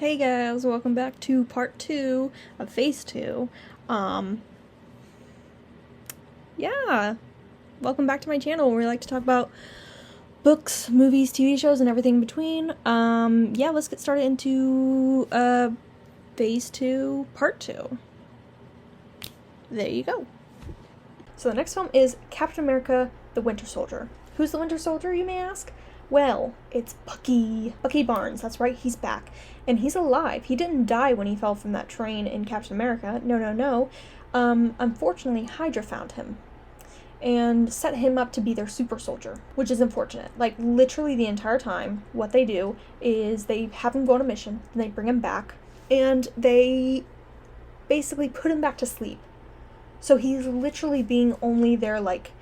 Hey guys, welcome back to part 2 of phase 2. Yeah, welcome back to my channel where we like to talk about books, movies, TV shows, and everything in between. Yeah, let's get started into, phase 2, part 2. There you go. So the next film is Captain America, the Winter Soldier. Who's the Winter Soldier, you may ask? Well, it's Bucky. Bucky Barnes, that's right, he's back. And he's alive. He didn't die when he fell from that train in Captain America. No. Unfortunately, Hydra found him and set him up to be their super soldier, which is unfortunate. Like, literally the entire time, what they do is they have him go on a mission, and they bring him back, and they basically put him back to sleep. So he's literally being only their, like,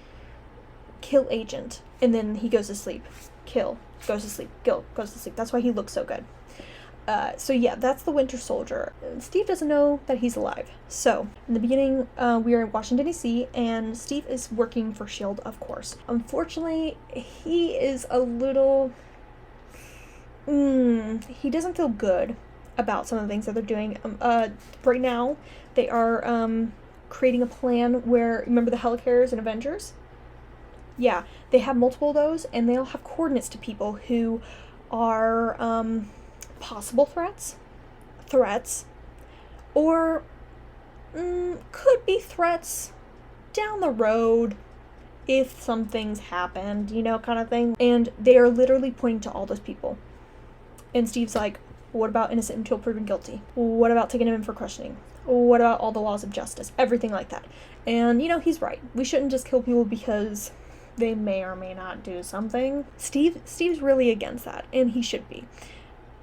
kill agent, and then he goes to sleep. Kill, goes to sleep, kill, goes to sleep. That's why he looks so good. So yeah, that's the Winter Soldier. Steve doesn't know that he's alive. So, in the beginning, we are in Washington, D.C., and Steve is working for S.H.I.E.L.D., of course. Unfortunately, he is a little... he doesn't feel good about some of the things that they're doing. Right now, they are creating a plan where, remember the helicarriers in Avengers? Yeah, they have multiple of those, and they all have coordinates to people who are possible threats, or could be threats down the road if some things happened, kind of thing. And they are literally pointing to all those people. And Steve's like, what about innocent until proven guilty? What about taking him in for questioning? What about all the laws of justice? Everything like that. And, he's right. We shouldn't just kill people because they may or may not do something. Steve's really against that, and he should be.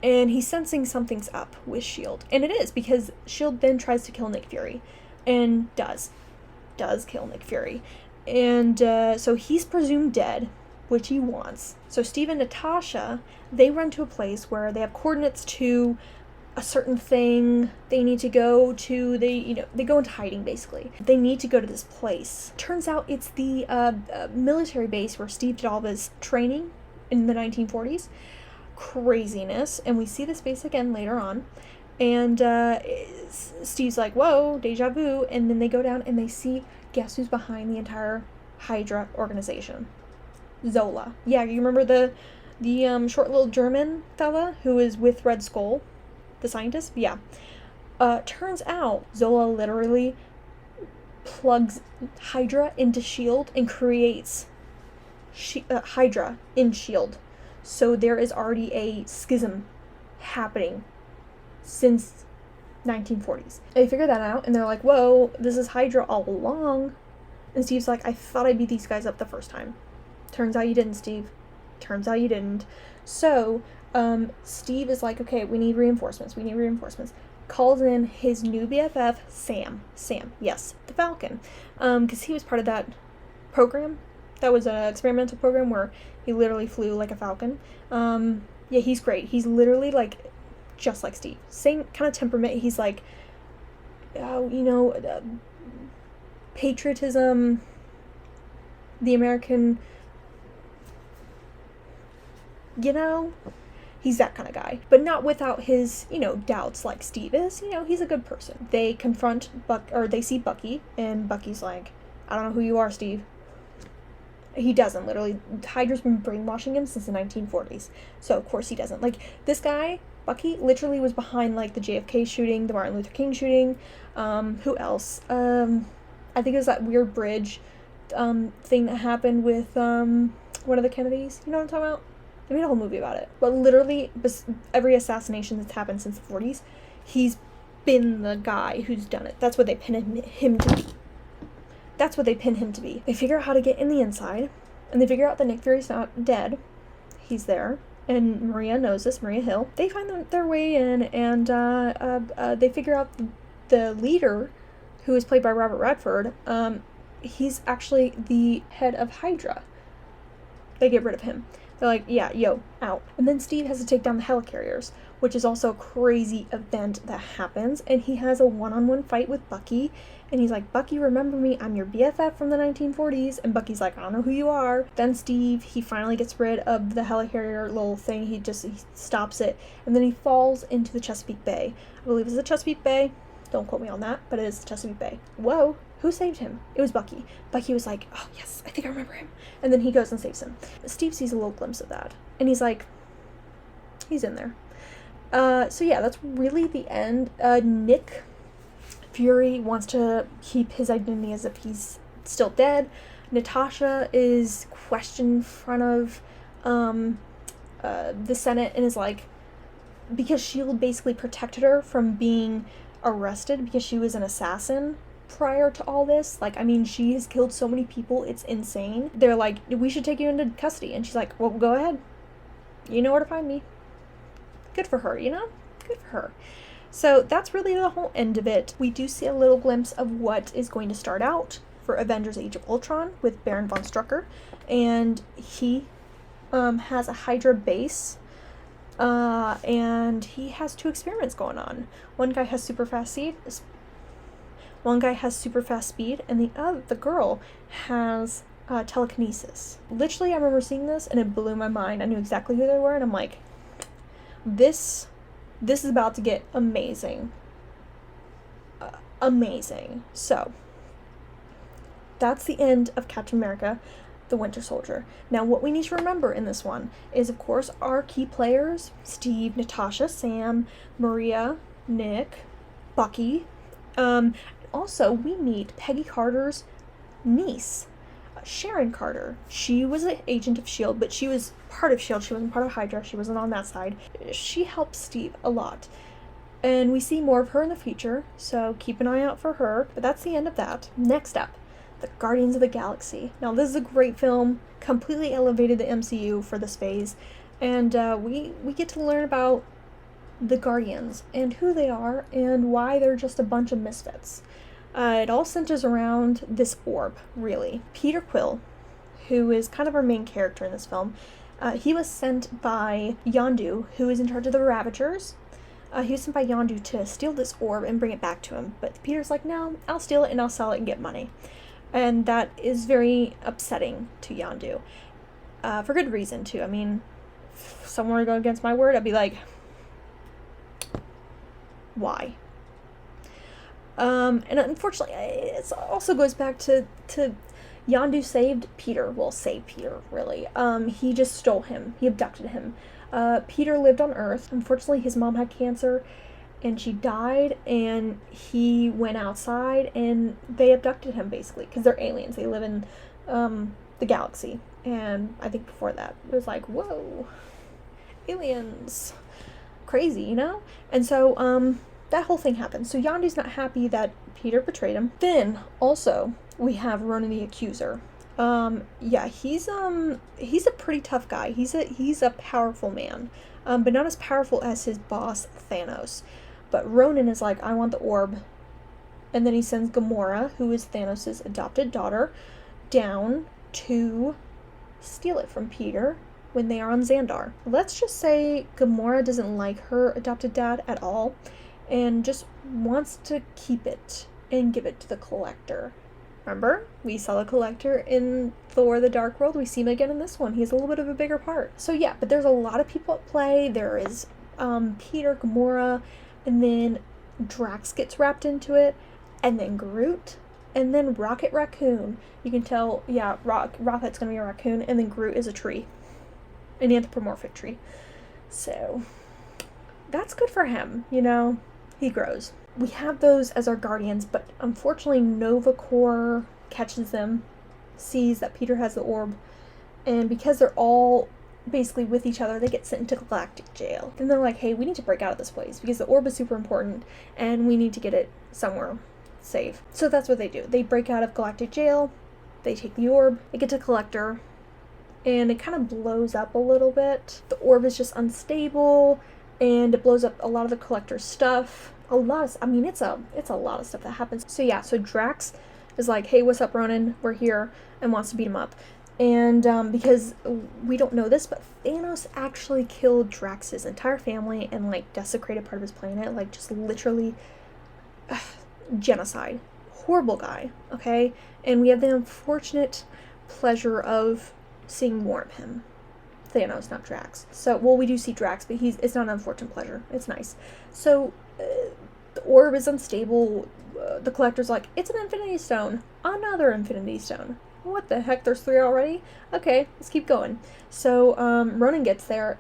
And he's sensing something's up with S.H.I.E.L.D. And it is, because S.H.I.E.L.D. then tries to kill Nick Fury. And does kill Nick Fury. And so he's presumed dead, which he wants. So Steve and Natasha, they run to a place where they have coordinates to a certain thing they need to go to. They go into hiding, basically. They need to go to this place. Turns out it's the military base where Steve did all of his training in the 1940s. Craziness. And we see this base again later on. And Steve's like, whoa, deja vu. And then they go down and they see, guess who's behind the entire Hydra organization? Zola. Yeah, you remember the short little German fella who is with Red Skull? The scientist? Yeah. Turns out Zola literally plugs Hydra into S.H.I.E.L.D. and creates Hydra in S.H.I.E.L.D. So there is already a schism happening since 1940s. They figure that out, and they're like, whoa, this is Hydra all along. And Steve's like, I thought I beat these guys up the first time. Turns out you didn't, Steve. Turns out you didn't. So, Steve is like, okay, we need reinforcements. Calls in his new BFF, Sam, yes, the Falcon. Because he was part of that program. That was an experimental program where he literally flew like a falcon. Yeah, he's great. He's literally, like, just like Steve. Same kind of temperament. He's like, patriotism, the American, he's that kind of guy. But not without his, doubts like Steve is. He's a good person. They confront they see Bucky, and Bucky's like, I don't know who you are, Steve. He doesn't, literally. Hydra's been brainwashing him since the 1940s. So, of course, he doesn't. Like, this guy, Bucky, literally was behind, like, the JFK shooting, the Martin Luther King shooting. Who else? I think it was that weird bridge thing that happened with one of the Kennedys. You know what I'm talking about? They made a whole movie about it. But literally, every assassination that's happened since the 40s, he's been the guy who's done it. That's what they pin him to be. They figure out how to get in the inside, and they figure out that Nick Fury's not dead. He's there, and Maria knows this, Maria Hill. They find their way in, and they figure out the leader, who is played by Robert Redford, he's actually the head of Hydra. They get rid of him. They're like, yeah, out. And then Steve has to take down the helicarriers, which is also a crazy event that happens. And he has a one-on-one fight with Bucky. And he's like, Bucky, remember me? I'm your BFF from the 1940s. And Bucky's like, I don't know who you are. Then Steve, he finally gets rid of the helicarrier little thing. He stops it. And then he falls into the Chesapeake Bay. I believe it's the Chesapeake Bay. Don't quote me on that, but it is the Chesapeake Bay. Whoa. Who saved him? It was Bucky. Bucky was like, oh, yes, I think I remember him. And then he goes and saves him. Steve sees a little glimpse of that. And he's like, he's in there. So yeah, that's really the end. Nick Fury wants to keep his identity as if he's still dead. Natasha is questioned in front of the Senate and is like, because S.H.I.E.L.D. basically protected her from being arrested because she was an assassin prior to all this. Like, I mean, she has killed so many people, it's insane. They're like, we should take you into custody. And she's like, well, go ahead. You know where to find me. Good for her, you know? Good for her. So that's really the whole end of it. We do see a little glimpse of what is going to start out for Avengers Age of Ultron with Baron von Strucker. And he has a Hydra base. And he has 2 experiments going on. One guy has super fast speed, and the girl has telekinesis. Literally, I remember seeing this, and it blew my mind. I knew exactly who they were, and I'm like, this is about to get amazing. Amazing. So, that's the end of Captain America, the Winter Soldier. Now, what we need to remember in this one is, of course, our key players, Steve, Natasha, Sam, Maria, Nick, Bucky. Also, we meet Peggy Carter's niece, Sharon Carter. She was an agent of S.H.I.E.L.D., but she was part of S.H.I.E.L.D. She wasn't part of Hydra. She wasn't on that side. She helped Steve a lot. And we see more of her in the future, so keep an eye out for her. But that's the end of that. Next up, the Guardians of the Galaxy. Now, this is a great film, completely elevated the MCU for this phase, and we get to learn about the Guardians and who they are and why they're just a bunch of misfits. It all centers around this orb, really. Peter Quill, who is kind of our main character in this film, he was sent by Yondu, who is in charge of the Ravagers. He was sent by Yondu to steal this orb and bring it back to him, but Peter's like, no, I'll steal it and I'll sell it and get money. And that is very upsetting to Yondu. For good reason, too. I mean, if someone were to go against my word, I'd be like, why? And unfortunately, it also goes back to Yondu saved Peter. Well, saved Peter, really. He just stole him. He abducted him. Peter lived on Earth. Unfortunately, his mom had cancer, and she died, and he went outside, and they abducted him, basically, because they're aliens. They live in the galaxy. And I think before that, it was like, whoa, aliens. Crazy, you know? And so, that whole thing happened. So Yondu's not happy that Peter betrayed him. Then, also, we have Ronan the Accuser. Yeah, he's a pretty tough guy. He's a powerful man. But not as powerful as his boss, Thanos. But Ronan is like, I want the orb. And then he sends Gamora, who is Thanos' adopted daughter, down to steal it from Peter when they are on Xandar. Let's just say Gamora doesn't like her adopted dad at all, and just wants to keep it and give it to the Collector. Remember? We saw the Collector in Thor the Dark World. We see him again in this one. He has a little bit of a bigger part. So yeah, but there's a lot of people at play. There is Peter, Gamora, and then Drax gets wrapped into it, and then Groot, and then Rocket Raccoon. You can tell, yeah, Rocket's gonna be a raccoon, and then Groot is a tree. An anthropomorphic tree. So that's good for him, you know? He grows. We have those as our guardians, but unfortunately Nova Corps catches them, sees that Peter has the orb, and because they're all basically with each other, they get sent into galactic jail. And they're like, hey, we need to break out of this place because the orb is super important and we need to get it somewhere safe. So that's what they do. They break out of galactic jail, they take the orb, they get to Collector, and it kind of blows up a little bit. The orb is just unstable, and it blows up a lot of the Collector's stuff. It's a lot of stuff that happens. So yeah, so Drax is like, hey, what's up, Ronan? We're here, and wants to beat him up. And because we don't know this, but Thanos actually killed Drax's entire family and like desecrated part of his planet, like just literally genocide. Horrible guy, okay? And we have the unfortunate pleasure of seeing more of him. Thanos, not Drax. So, well, we do see Drax, but it's not an unfortunate pleasure. It's nice. So, the orb is unstable. The collector's like, it's an Infinity Stone. Another Infinity Stone. What the heck? There's 3 already? Okay, let's keep going. So, Ronan gets there,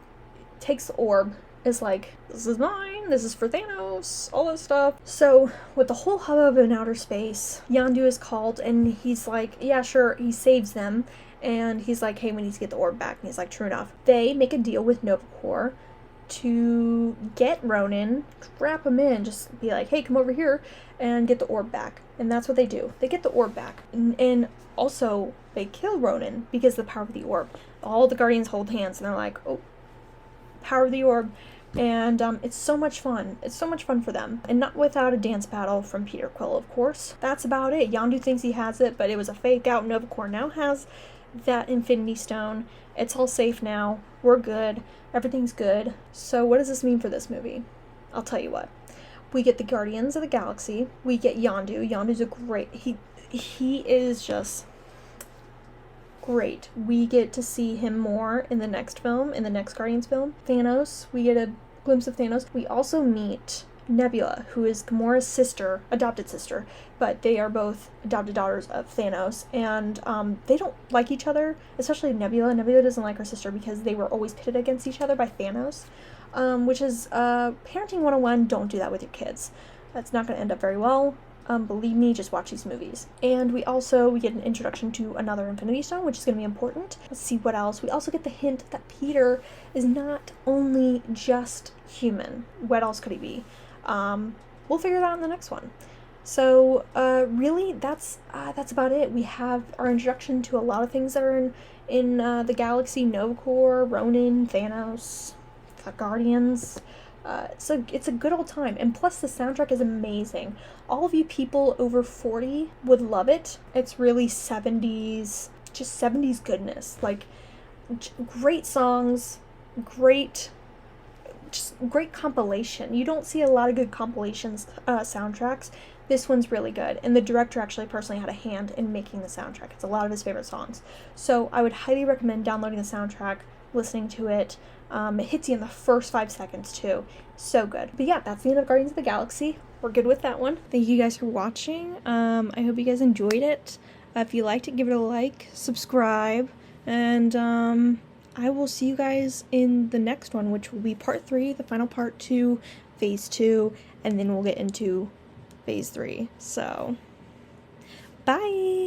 takes the orb, is like, this is mine, this is for Thanos, all this stuff. So, with the whole hubbub in outer space, Yondu is called, and he's like, yeah, sure, he saves them, and he's like, hey, we need to get the orb back, and he's like, true enough. They make a deal with Nova Corps to get Ronan, strap him in, just be like, hey, come over here, and get the orb back. And that's what they do. They get the orb back. And also, they kill Ronan because of the power of the orb. All the Guardians hold hands, and they're like, oh, power of the orb. And it's so much fun. It's so much fun for them. And not without a dance battle from Peter Quill, of course. That's about it. Yondu thinks he has it, but it was a fake out. Nova Corps now has that Infinity Stone. It's all safe now. We're good. Everything's good. So what does this mean for this movie? I'll tell you what. We get the Guardians of the Galaxy. We get Yondu. Yondu's a great... He is just great. We get to see him more in the next film, in the next Guardians film. Thanos. We get a glimpse of Thanos. We also meet Nebula, who is Gamora's sister, adopted sister, but they are both adopted daughters of Thanos, and they don't like each other, especially Nebula. Nebula doesn't like her sister because they were always pitted against each other by Thanos, which is parenting 101, don't do that with your kids. That's not going to end up very well. Believe me, just watch these movies. And we get an introduction to another Infinity Stone, which is going to be important. Let's see what else. We also get the hint that Peter is not only just human. What else could he be? We'll figure that out in the next one. So, really, that's about it. We have our introduction to a lot of things that are in the galaxy. Nova Corps, Ronan, Thanos, the Guardians. It's a good old time. And plus, the soundtrack is amazing. All of you people over 40 would love it. It's really 70s, just 70s goodness. Like, great songs, great compilation. You don't see a lot of good compilations soundtracks. This one's really good, and the director actually personally had a hand in making the soundtrack. It's a lot of his favorite songs, so I would highly recommend downloading the soundtrack, listening to it. It hits you in the first 5 seconds too. So good. But yeah, that's the end of Guardians of the Galaxy. We're good with that one. Thank you guys for watching. I hope you guys enjoyed it. If you liked it, give it a like, subscribe, and I will see you guys in the next one, which will be part 3, the final part to phase 2, and then we'll get into phase 3. So, bye!